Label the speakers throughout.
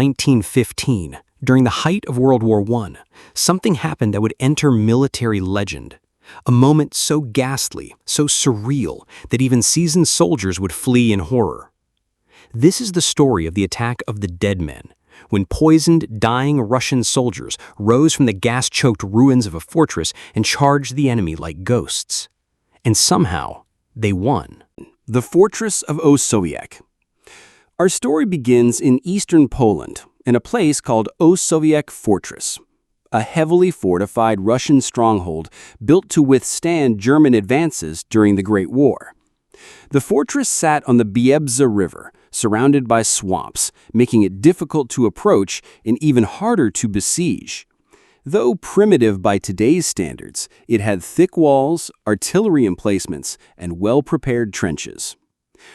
Speaker 1: 1915, during the height of World War I, something happened that would enter military legend. A moment so ghastly, so surreal, that even seasoned soldiers would flee in horror. This is the story of the attack of the Dead Men, when poisoned, dying Russian soldiers rose from the gas-choked ruins of a fortress and charged the enemy like ghosts. And somehow, they won.
Speaker 2: The Fortress of Osowiec. Our story begins in eastern Poland, in a place called Osowiec Fortress, a heavily fortified Russian stronghold built to withstand German advances during the Great War. The fortress sat on the Biebza River, surrounded by swamps, making it difficult to approach and even harder to besiege. Though primitive by today's standards, it had thick walls, artillery emplacements, and well-prepared trenches.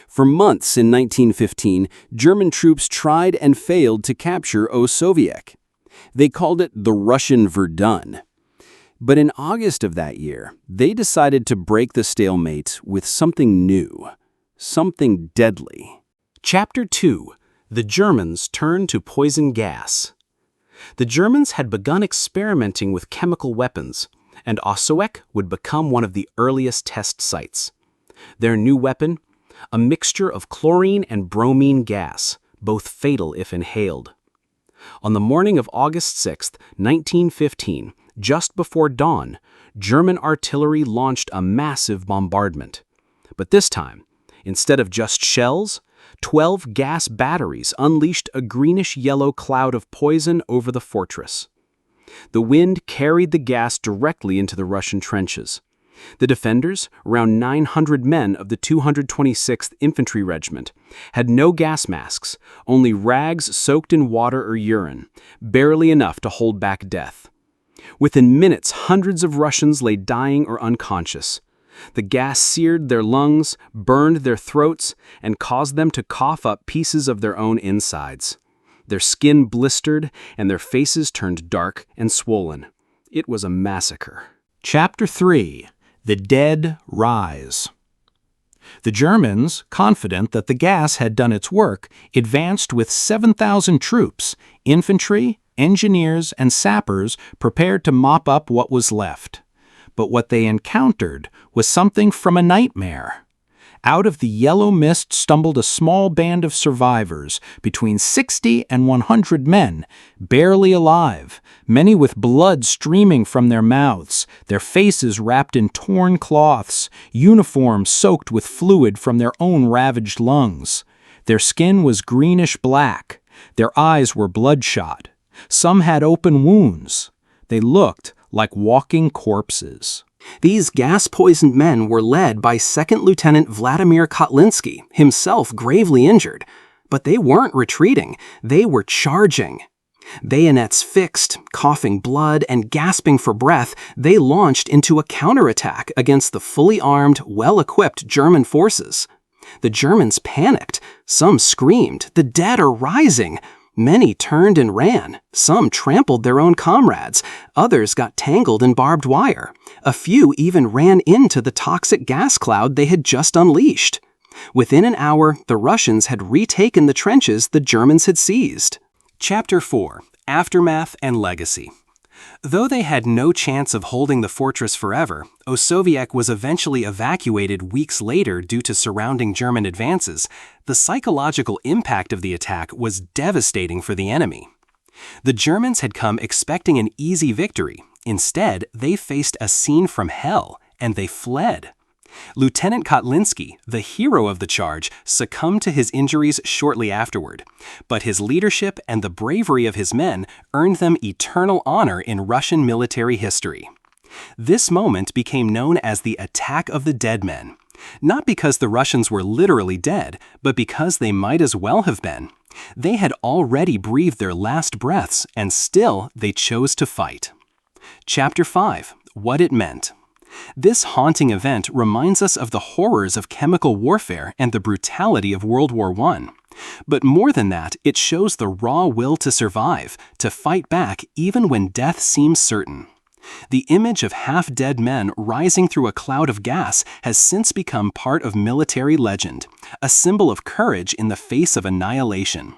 Speaker 2: For months in 1915, German troops tried and failed to capture Osowiec. They called it the Russian Verdun. But in August of that year, they decided to break the stalemate with something new, something deadly.
Speaker 1: Chapter 2. The Germans Turn to Poison Gas. The Germans had begun experimenting with chemical weapons, and Osowiec would become one of the earliest test sites. Their new weapon? A mixture of chlorine and bromine gas, both fatal if inhaled. On the morning of August 6, 1915, just before dawn, German artillery launched a massive bombardment. But this time, instead of just shells, 12 gas batteries unleashed a greenish-yellow cloud of poison over the fortress. The wind carried the gas directly into the Russian trenches. The defenders, around 900 men of the 226th Infantry Regiment, had no gas masks, only rags soaked in water or urine, barely enough to hold back death. Within minutes, hundreds of Russians lay dying or unconscious. The gas seared their lungs, burned their throats, and caused them to cough up pieces of their own insides. Their skin blistered, and their faces turned dark and swollen. It was a massacre.
Speaker 3: Chapter 3. The Dead Rise. The Germans, confident that the gas had done its work, advanced with 7,000 troops, infantry, engineers, and sappers prepared to mop up what was left. But what they encountered was something from a nightmare. Out of the yellow mist stumbled a small band of survivors, between 60 and 100 men, barely alive, many with blood streaming from their mouths, their faces wrapped in torn cloths, uniforms soaked with fluid from their own ravaged lungs. Their skin was greenish-black. Their eyes were bloodshot. Some had open wounds. They looked like walking corpses.
Speaker 1: These gas-poisoned men were led by 2nd Lieutenant Vladimir Kotlinski, himself gravely injured. But they weren't retreating, they were charging. Bayonets fixed, coughing blood, and gasping for breath, they launched into a counterattack against the fully armed, well-equipped German forces. The Germans panicked. Some screamed, "The dead are rising!" Many turned and ran. Some trampled their own comrades. Others got tangled in barbed wire. A few even ran into the toxic gas cloud they had just unleashed. Within an hour, the Russians had retaken the trenches the Germans had seized. Chapter 4. Aftermath and Legacy. Though they had no chance of holding the fortress forever, Osowiec was eventually evacuated weeks later due to surrounding German advances. The psychological impact of the attack was devastating for the enemy. The Germans had come expecting an easy victory. Instead, they faced a scene from hell, and they fled. Lieutenant Kotlinski, the hero of the charge, succumbed to his injuries shortly afterward. But his leadership and the bravery of his men earned them eternal honor in Russian military history. This moment became known as the Attack of the Dead Men. Not because the Russians were literally dead, but because they might as well have been. They had already breathed their last breaths, and still they chose to fight. Chapter 5. What it meant. This haunting event reminds us of the horrors of chemical warfare and the brutality of World War I. But more than that, it shows the raw will to survive, to fight back even when death seems certain. The image of half-dead men rising through a cloud of gas has since become part of military legend, a symbol of courage in the face of annihilation.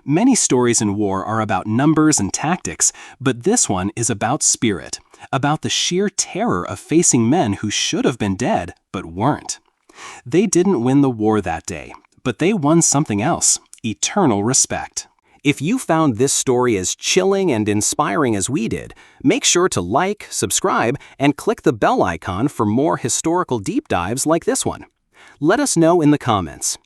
Speaker 1: Many stories in war are about numbers and tactics, but this one is about spirit, about the sheer terror of facing men who should have been dead but weren't. They didn't win the war that day, but they won something else: eternal respect.
Speaker 2: If you found this story as chilling and inspiring as we did, make sure to like, subscribe, and click the bell icon for more historical deep dives like this one. Let us know in the comments.